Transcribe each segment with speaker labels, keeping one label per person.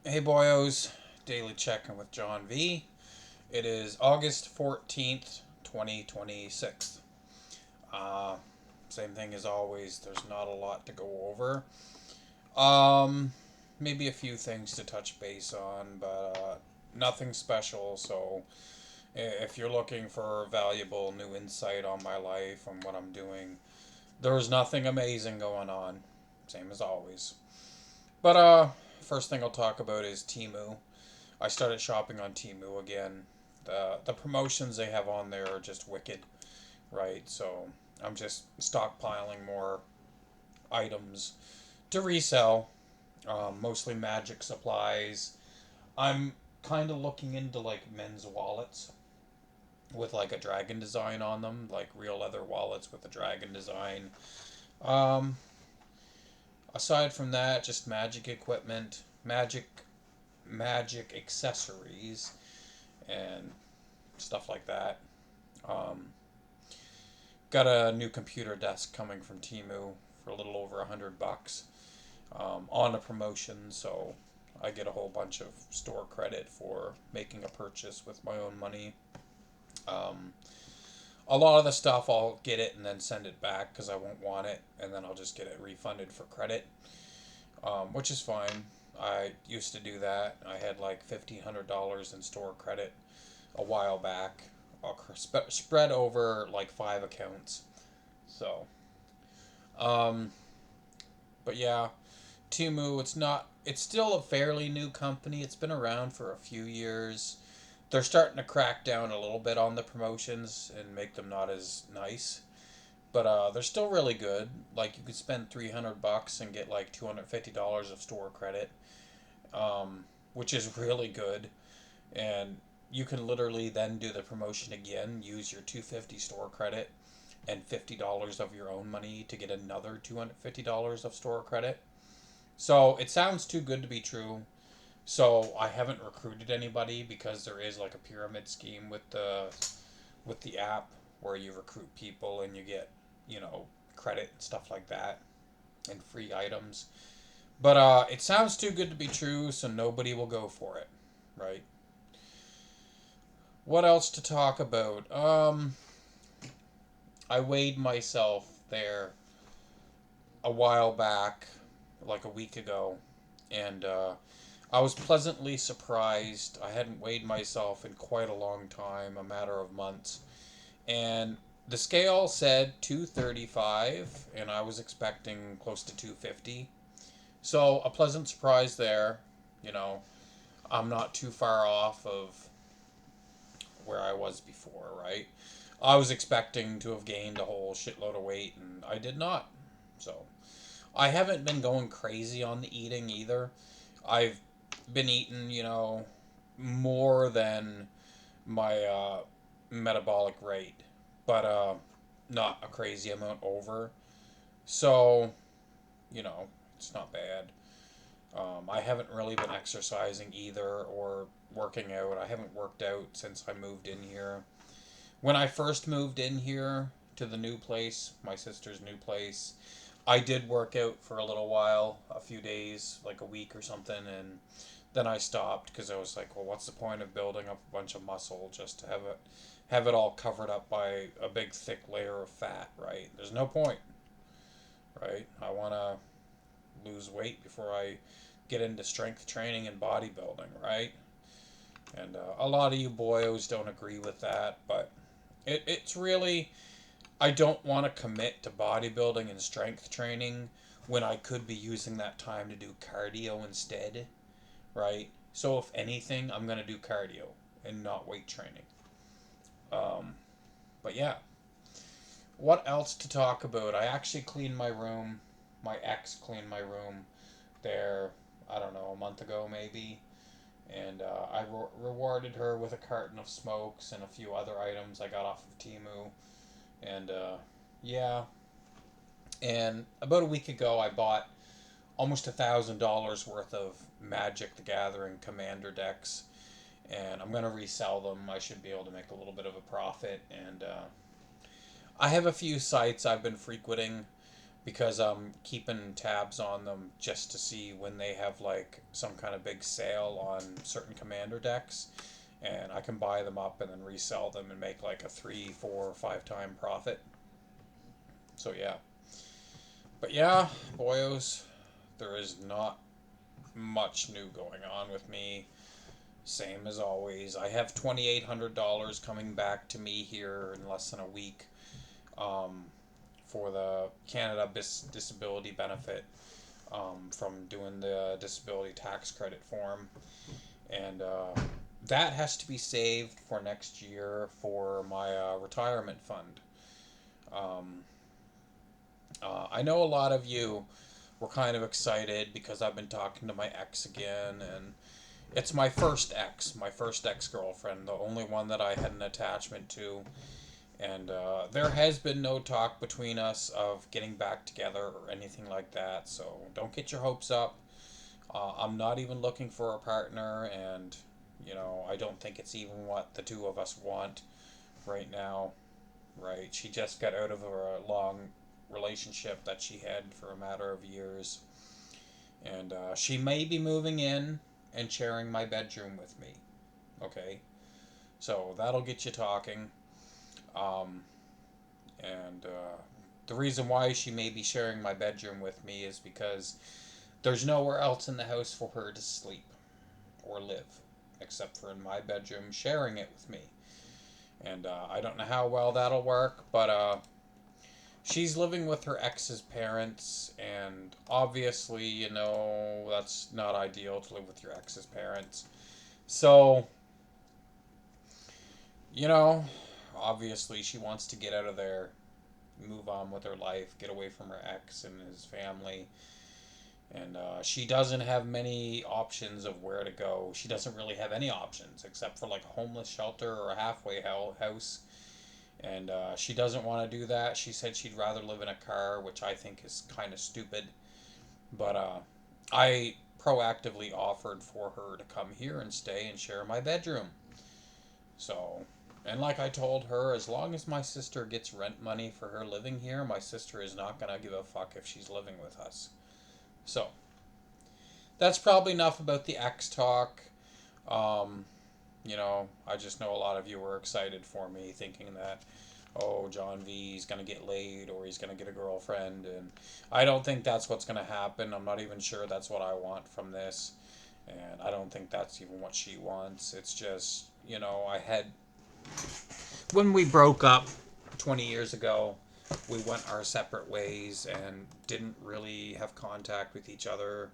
Speaker 1: Hey boyos, daily check-in with John Vee. It is August 14th, 2026. Uh, Same thing as always, there's not a lot to go over. Um, Maybe a few things to touch base on, but nothing special. So if you're looking for valuable new insight on my life and what I'm doing, there's nothing amazing going on. Same as always. But first thing I'll talk about is Timu. I started shopping on Timu again. The promotions they have on there are just wicked, right? So I'm just stockpiling more items to resell, mostly magic supplies. I'm kind of looking into like men's wallets with like a dragon design on them, like real leather wallets with a dragon design. Um, Aside from that, just magic equipment, magic accessories, and stuff like that. Um, Got a new computer desk coming from Timu for a little over $100 on a promotion, so I get a whole bunch of store credit for making a purchase with my own money. Um, a lot of the stuff I'll get it and then send it back because I won't want it, and then I'll just get it refunded for credit, which is fine. I used to do that. I had like $1,500 in store credit a while back, spread over like 5 accounts. So, um, but yeah, Timu. It's not. It's still a fairly new company. It's been around for a few years. They're starting to crack down a little bit on the promotions and make them not as nice. But they're still really good. Like you could spend $300 and get like $250 of store credit, which is really good. And you can literally then do the promotion again, use your 250 store credit and $50 of your own money to get another $250 of store credit. So it sounds too good to be true. So I haven't recruited anybody because there is like a pyramid scheme with the app where you recruit people and you get, you know, credit and stuff like that and free items. But it sounds too good to be true, so nobody will go for it, right? What else to talk about? I weighed myself there a while back, like a week ago, and I was pleasantly surprised. I hadn't weighed myself in quite a long time, a matter of months, and the scale said 235, and I was expecting close to 250. So a pleasant surprise there. You know, I'm not too far off of where I was before, right? I was expecting to have gained a whole shitload of weight, and I did not. So I haven't been going crazy on the eating either. I've been eating, more than my metabolic rate, but not a crazy amount over. So, it's not bad. I haven't really been exercising either or working out. I haven't worked out since I moved in here. When I first moved in here to the new place, my sister's new place, I did work out for a little while, a few days, like a week or something, and then I stopped because I was like, well, what's the point of building up a bunch of muscle just to have it all covered up by a big thick layer of fat, right? There's no point, right? I want to lose weight before I get into strength training and bodybuilding, right? And a lot of you boyos don't agree with that, but it's really, I don't want to commit to bodybuilding and strength training when I could be using that time to do cardio instead, right? So if anything, I'm gonna do cardio and not weight training. Um, but yeah, what else to talk about? I actually cleaned my room. My ex cleaned my room there. I don't know, a month ago maybe, and I rewarded her with a carton of smokes and a few other items I got off of Timu. And yeah, and about a week ago, I bought almost $1,000 worth of Magic the Gathering Commander decks, and I'm gonna resell them. I should be able to make a little bit of a profit. And I have a few sites I've been frequenting, because I'm keeping tabs on them just to see when they have like some kind of big sale on certain commander decks, and I can buy them up and then resell them and make like a 3, 4, 5 time profit. So yeah, but yeah, boyos, there is not much new going on with me. Same as always. I have $2,800 coming back to me here in less than a week, um, for the Canada disability benefit, from doing the disability tax credit form, and that has to be saved for next year for my retirement fund. Um, I know a lot of you were kind of excited because I've been talking to my ex again, and it's my first ex girlfriend, the only one that I had an attachment to. And there has been no talk between us of getting back together or anything like that, so don't get your hopes up. I'm not even looking for a partner, and, I don't think it's even what the two of us want right now, right? She just got out of a long relationship that she had for a matter of years, and she may be moving in and sharing my bedroom with me, okay? So that'll get you talking. Um, and the reason why she may be sharing my bedroom with me is because there's nowhere else in the house for her to sleep or live except for in my bedroom, sharing it with me. And I don't know how well that'll work, but she's living with her ex's parents, and obviously, that's not ideal to live with your ex's parents. So, you know, obviously, she wants to get out of there, move on with her life, get away from her ex and his family. And she doesn't have many options of where to go. She doesn't really have any options except for like a homeless shelter or a halfway house. And she doesn't want to do that. She said she'd rather live in a car, which I think is kind of stupid. But I proactively offered for her to come here and stay and share my bedroom. So, and like I told her, as long as my sister gets rent money for her living here, my sister is not going to give a fuck if she's living with us. So, that's probably enough about the X talk. Um, I just know a lot of you were excited for me, thinking that, oh, John V's going to get laid or he's going to get a girlfriend. And I don't think that's what's going to happen. I'm not even sure that's what I want from this. And I don't think that's even what she wants. It's just, when we broke up 20 years ago, we went our separate ways and didn't really have contact with each other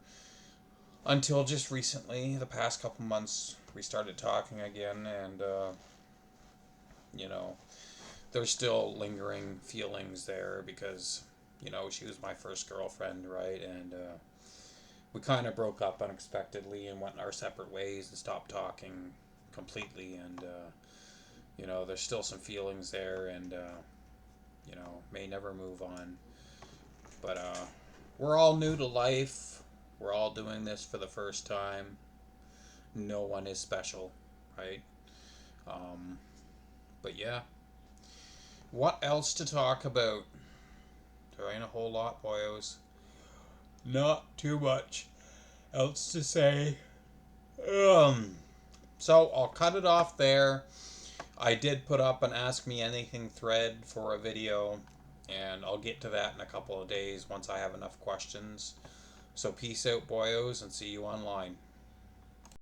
Speaker 1: until just recently. The past couple months, we started talking again, and, you know, there's still lingering feelings there because, she was my first girlfriend, right? And we kind of broke up unexpectedly and went our separate ways and stopped talking completely. And, there's still some feelings there, and, may never move on. But we're all new to life. We're all doing this for the first time. No one is special, right? Um, but yeah. What else to talk about? There ain't a whole lot, boyos. Not too much else to say. Um, so I'll cut it off there. I did put up an Ask Me Anything thread for a video, and I'll get to that in a couple of days once I have enough questions. So peace out, boyos, and see you online.